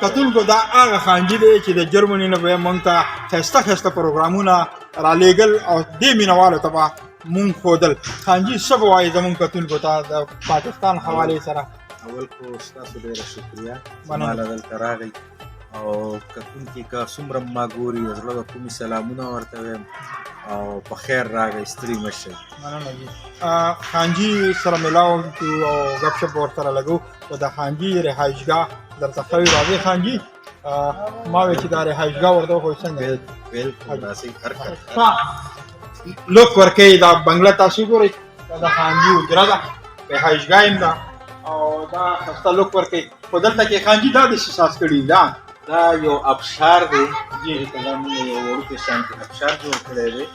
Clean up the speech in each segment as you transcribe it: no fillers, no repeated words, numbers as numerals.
کتونکو دا هغه خانجي دی چې د جرمني نه به موږ ته ښایسته ښایسته پروګرامونه رالیږل او دې مینوالو ته به مونږ ښودل. خانجي څه به وایي زمونږ کتونکو ته د پاکستان حوالې سره؟ اول خو ستاسو ډېره شکریه ما له دلته راغی او کتونکي که څومره ما ګوري د زړه د کومې سلامونه ورته وایم او په خیر راغی، ستړي مه شئ. مننه جي. خانجي سره میلاو کړو او ګپ شپ ورسره لګو او د خانجي رهایشګاه درته ښوي. راځئ خانجي، ما وایي چې دا رهایشګاه ورته وښوئ څنګه بالکل راځئ هر کله لوک ورکوي. دا بنګله تاسو ګورئ، دا د خانجي حجره ده، رهایشګاه هم ده او دا ښایسته لوک ورکوي. خو دلته کې خانجي دا داسې ساز کړي دا یو ابشار دی، دا موږ یو وړوکی شان کې ابشار جوړ کړی دی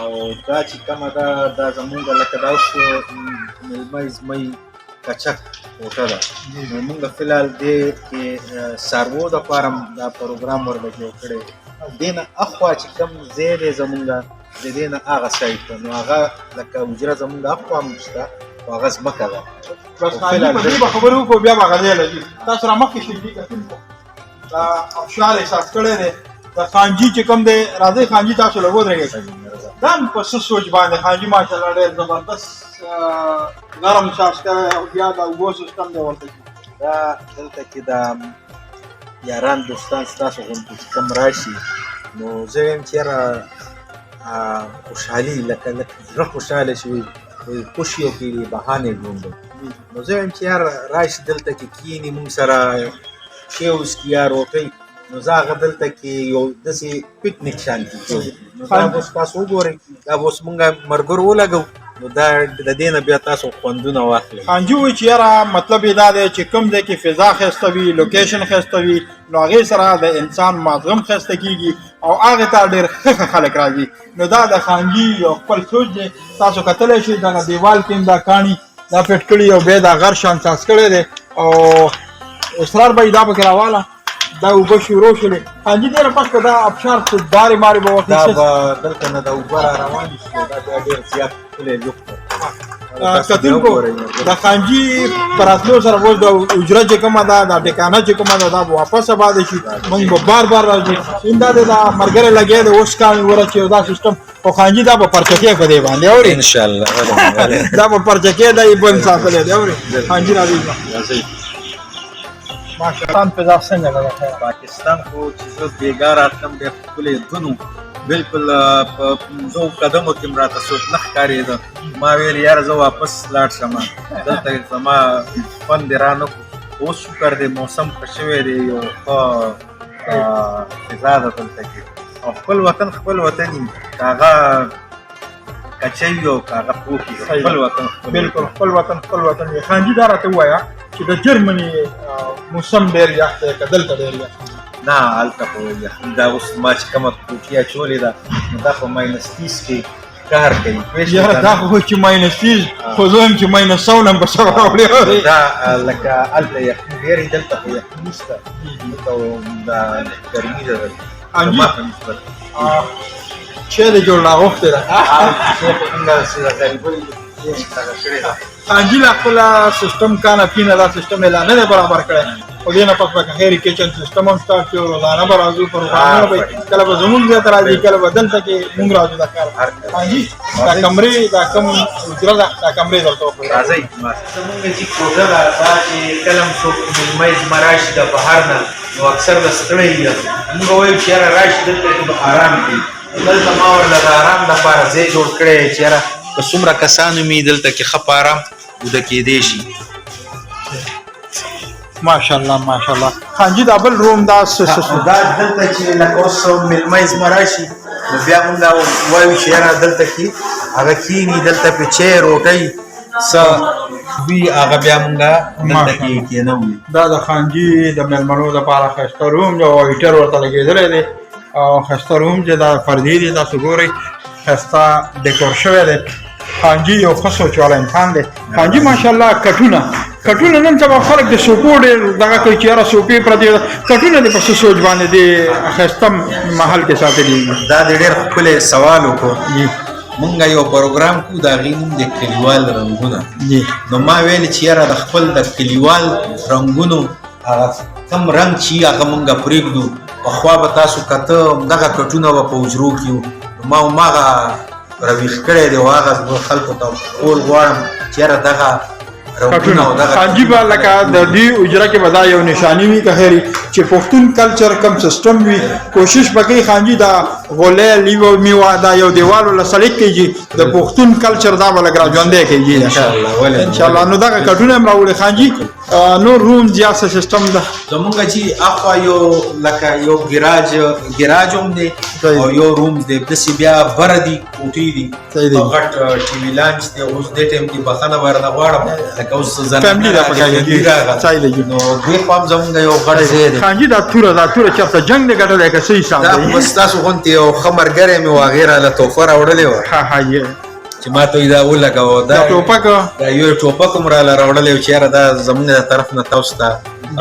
او دا چې کومه ده دا زمونږ لکه دا اوس میلمه زمۍ کچک کوټه ده، نو موږ فلحال دې کې څاروو دپاره دا پروګرام ورله جوړ کړی. دې نه اخوا چې کوم ځای دی زمونږ د دې نه هغه سایډ ته، نو هغه لکه حجره زمونږ اخوا هم شته خو هغه ځمکه ده. بس خانجي په دې به خبرې وکړو بیا به غځی لګي. تاسو را مخکې شئ دې کتونکو دا ابشار احساس کړی دی د خانجي چې کوم دی. راځئ خانجي تاسو له ودرېږئ. دا هم په څه سوچ باندې خانجي ماشاءالله ډېر زبردست نرم ساز کړی او بیا د اوبو سیستم دی ورته. دا دلته کې د یاران دوستان ستاسو غوندې چې کوم راشي نو زه وایم چې یاره خوشحالي لکه زړه خوشحاله شي خوشي وکړي بهانې ګوندو، نو زه وایم چې یاره راشي دلته کې کښېني موږ سره شی وڅښي یا روټۍ، نو زه هغه دلته کې یو داسې پکنیک شانتي کوو. نو دا به اوس تاسو وګورئ، دا به اوس مونږ ملګرو ولګوو، نو دا د دې نه بیا تاسو خوندونه واخلئ. خانجي وایي چې یاره مطلب یې دا دی چې کوم ځای کې فضا ښایسته وي، لوکیشن ښایسته وي، نو هغې سره د انسان مازغه هم ښایسته کېږي او هغې ته ډېر ښه خلک راځي. نو دا د خانجي یو خپل سوچ دی. تاسو کتلی شئ دغه دیوال کې هم دا کاڼي دا فټ کړي او بیا دا غر شان ساز کړی دی او اصرار به یې دا پکې راواله دا اوبه شروع شولې. خانجي دې نه پس دا ابشار څه دارې مارې به دا به دلته نه د اوبه را روانې شي، دا بیا ډېر زیات ښکلی لوک ورکوي. کتونکو د خانجي په راتلو سره اوس د حجره چې کومه ده دا ټکانه چې کومه ده دا به واپس آباده شي، موږ به بار بار راځو. دا د ملګری لګی دی اوس کاڼي ورچې او دا سیستم خو خانجي دا به پرچکې په دې باندې اورې انشاءالله دا به پرچکې دا یې بند ساتلی دی اورې. خانجي راځئ. پاکستان فضا څنګه ده؟ پاکستان خو چې زه بېګا راتلم ډېر ښکلی دون بالکل په پنځو قدمو کې م راته څوک نه ښکارېده. ما ویل یاره زه واپس لاړ شم، دلته زما خوند دې را نه کړو. اوس شکر دی موسم ښه شوی دی، یو ښه فضا ده دلته کې او خپل وطن خپل وطن وي، که هغه کچه وي او که هغه پوخ وي، خپل وطن بالکل خپل وطن خپل وطن وي. خانجي دا راته ووایه چې د جرمني موسم ډېر یخ دی که دلته ډېر یخ دی؟ نه هلته خو یخني دا اوس ما چې کومه کوټې اچولې ده نو دا په -30 کې کار کوي. یاره دا خو چې -30 خو زه وایم چې -100 نه هم به څه راوړې. دا لکه هلته یخني ډېرې، دلته خو یخني نشته، دلته دا ګرمي ده زما په نسبت. چای دې جوړ راغوښتې ده؟ چای خو همداسې د غریبۍ دغه کړې ده. خانجي لا خپله سیستم کانه پینه دا سیستم یې لا نه دی برابر کړی، خو دې نه پس به خیر کچن سیستم هم سټارټ شي، روزانه به راځو پروګرامونه به کله به زمونږ ځای ته راځي کله به دلته کې مونږ راځو. دا کار خانجي دا کمرې دا کوم حجره ده دا کمرې درته وښیو. راځئ زمونږ چې کوټه ده دا چې کله هم څوک مېلمه زما راشي د بهر نه نو اکثر به ستړی وي، مونږ وایو چې یاره راشي دلته کې به ارام کوي. دلته ما ورله د ارام لپاره ځای جوړ کړی چې یاره که څومره کسانو مې دلته کې ښه په ارام وده کېدی شي. ماشاءالله ماشاءالله. خانجي دا بل روم دا دا دلته چې لکه اوس مېلمه زما راشي نو بیا مونږ وایو چې یاره دلته کې هغه کښېني، دلته پې چای روټۍ څه وي هغه بیا مونږ دلته کې کښېنوي. دا د خانجي د مېلمنو دپاره ښایسته روم دی او هیټر ورته لګېدلی دی او ښایسته روم چې دا فردي دی تاسو ګورئ ښایسته ډیکور شوی دی. خانجي یو ښه سوچ والا انسان دی. خانجي ماشاءالله کټونه نن سبا خلک د سوپو ډېر دغه کوي چې یاره سوپې پرتې کټونه دې په څه سوچ باندې دې ښایسته محل کې ساتلي دي؟ دا دې ډېر ښکلی سوال وکړو. مونږ یو پروګرام کوو د هغې نوم دی کلیوال رنګونه، نو ما ویل چې یاره د خپل د کلیوال رنګونو کم رنګ چې هغه مونږ پرېږدو پخوا به تاسو کته دغه کټونه به په حجرو کې وو ما هماغه راویښ کړی دی او هغه خلکو ته کول غواړم چې یاره دغه حاجي به لکه د دې اجره کې به دا یو نشانی وي که خیري چې پښتون کلچر کم سیستم وي کوشش به کوي خانجي دا غولی لیوه میوه دا یو دیوال وله سلیق کېږي د پښتون کلچر دا به لږ را ژوندی کېږي انشاءالله نو دغه کټونه هم راوړي خانجي نور روم یا څه سیستم ده زمونږ چې اخوا یو لکه یو ګراج هم دی او یو روم دی داسې بیا بره دي کوټې دي غټ ټي وي لانچ دی اوس دې ټایم کې بخښنه ورنه غواړم لکه اوس فیملی دا پکې صحیح دی نو دې خوا هم زمونږ یو غټ ځای دی خانجي دا توره چېرته جنګ دی ګټلی که څه حساب دی دا بس تاسو غوندې یو ښه ملګری مې و هغې راله تحفه راوړلې وه چې ما ته دا ولګوه دا ټوپک دا یو ټوپک هم راله راوړلی و چې یاره دا زمونږ د طرف نه تاسو ته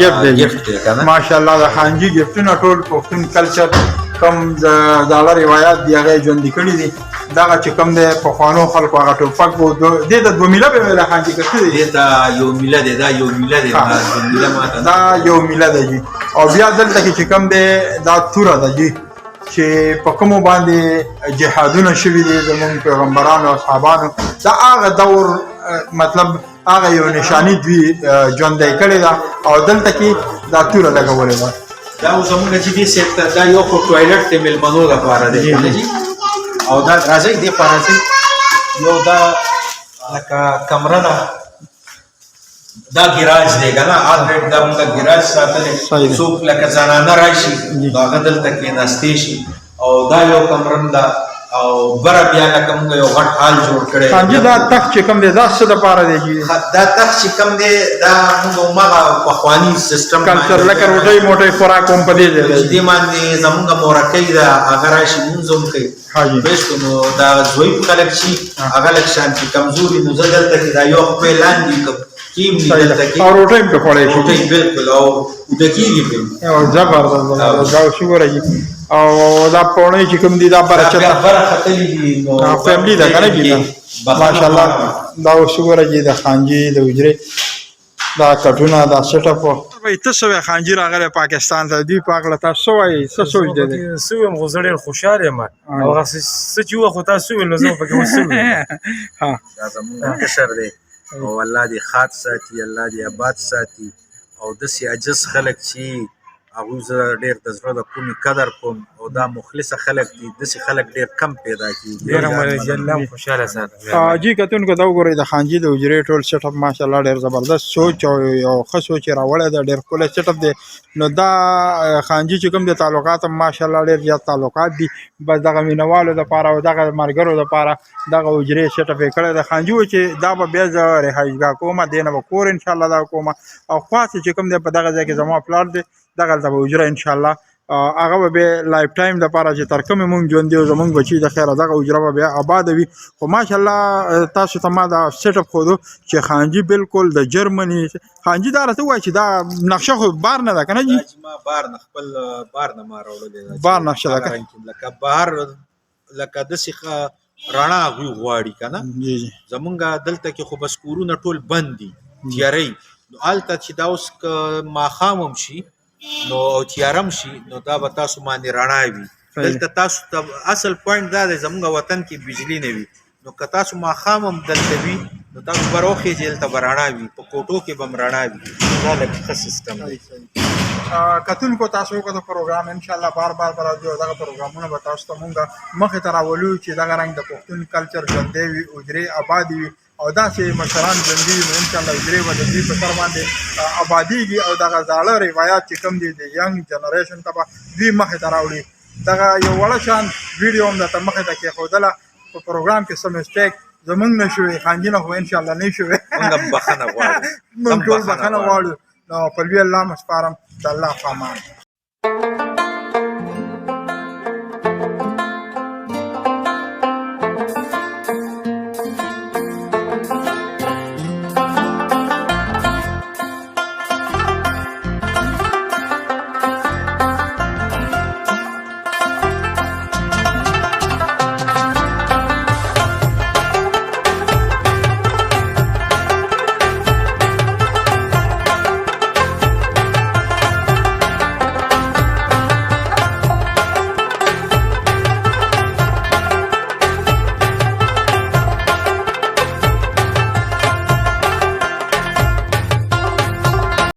ګفټ دی که نه ماشاءالله د خانجي ګفټونه ټول پښتون کلچر کم د زاړه روایات دي هغه یې ژوندي کړي دي دغه چې کوم دی پخوانو خلکو هغه ټوپک و دې ته دوه میله به ویله خانجي که څه دی دې ته یو میله دی دا یو میله دی دا یو میله دی جي او بیا دلته کې چې کوم دی دا توره ده جي چې په کومو باندې جهادونه شوي دي زموږ پیغمبرانو او اصحابانو دا هغه دور مطلب هغه یو نشاني دوی ژوندی کړې ده او دلته کې دا توره لګولې ده دا اوس زموږ چې دې سیټ ته دا یو خو ټوایلټ دی میلمنو لپاره دی او دا راځئ دې خوا راځئ یو دا لکه کمره ده دا ګراج دی که نه آلریډ دا مونږ ګراج ساتلی څوک لکه زنانه راشي نو هغه دلته کېناستی شي او دا یو کمره ده او بره بیا لکه مونږ یو غټ هال جوړ کړی خانجي دا تخت چې کوم دی دا څه دپاره دی جي دا تخت چې کوم دی دا مونږ هماغه پخواني سیسټم کلچر لکه روټۍ موټۍ خوراک هم په دې ځای دی دې باندې زمونږ مورکۍ ده هغه راشي مونځ هم کوي بیسو نو دا ضعیف خلک شي هغه لږ شان چې کمزوري نو زه دلته کې دا یو خپې لاندې کیم دي دلته کې او روټۍ هم پرې خوړی شي روټۍ بالکل او اوده کېږي پرې زبردست دا شکره جي او دا پوړۍ چې کوم دي دا بره چته بره ختلي دي نو فیملي ده که نه جي ماشاءالله دا شکره جي د خانجي د حجرې دا کټونه دا سیټ اپ وایي ته څه وایې خانجي راغلی پاکستان ته دوی په هکله تاسو څه وایي څه سوچ دی څه ویم خو زه ډېر خوشحاله یم او هغه څه چې ووه خو تاسو وویل نو زه پکې اوس څه ویم دا زمونږ کشر دی او الله دې ښاد ساتي الله دې آباد ساتي او داسې عجز خلک چې هغوی زه ډېر د زړه د کومې قدر کوم او دا مخلصه خلک دي داسې خلک ډېر کم پیدا کېږي ډېره مننه الله هم خوشحاله ساتي جي کتونکو دا وګورئ د خانجي د حجرې ټول سیټ اپ ماشاءالله ډېر زبردست سوچ او یو ښه سوچ یې راوړی دی ډېر ښکلی سیټ اپ دی نو دا خانجي چې کوم د تعلقات هم ماشاءالله ډېر زیات تعلقات دي بس دغه مینهوالو دپاره او دغه ملګرو دپاره دغه حجرې سیټ اپ یې کړی دی خانجي و چې دا به بیا زه رهایشګاه کومه دې نه به کور انشاءالله دا کومه او خاص چې کوم دی په دغه ځای کې زما پلار دی دغلته به حجره انشاءالله هغه به بیا لایف ټایم دپاره چې تر کومې مونږ ژوندي او زمونږ بچي د خیره دغه حجره به بیا آباده وي خو ماشاءالله تاسو ته ما دا سیټ اپ ښودو چې خانجي بالکل د جرمني خانجي دا راته ووایه چې دا نقشه خو بار نه ده که نه جي ما بار نه خپل بار نه ما راوړلې ده بار نقشه ده که لکه بهر لکه داسې رڼا هغوی غواړي که نه زمونږ دلته کې خو بس کورونه ټول بند دي تیارۍ نو هلته چې دا اوس که ماښام هم شي نو تیارم شي نو دا به تاسو باندې رڼا وي دلته تاسو ته اصل پوینټ دا دی زموږ وطن کې بجلی نه وي نو که تاسو ماښام هم دلته وي نو تاسو به راوخېږئ دلته به رڼا وي په کوټو کې به هم رڼا وي دا لږ ښه سیسټم دی کتونکو تاسو وکړو پروګرام انشاءالله بار بار به راځي او دغه پروګرامونه به تاسو ته مونږ مخې ته راولو چې دغه رنګ د پښتون کلچر ژوندی وي حجرې ابادې وي او داسې مشران ژوندي وي نو انشاءالله حجرې به د دوی په سر باندې ابادېږي او دغه زاړه روایات چې کوم دي د ینګ جنریشن ته به دوی مخې ته راوړي دغه یو وړه شان ویډیو هم درته مخې ته کېښودله په پروګرام کې څه مسټیک زمونږ نه شوې خانجي نه خو انشاءالله نه شوې مونږ بخښنه غواړو مونږ ټول بخښنه غواړو نو په لوی الله مو سپارم د الله په امان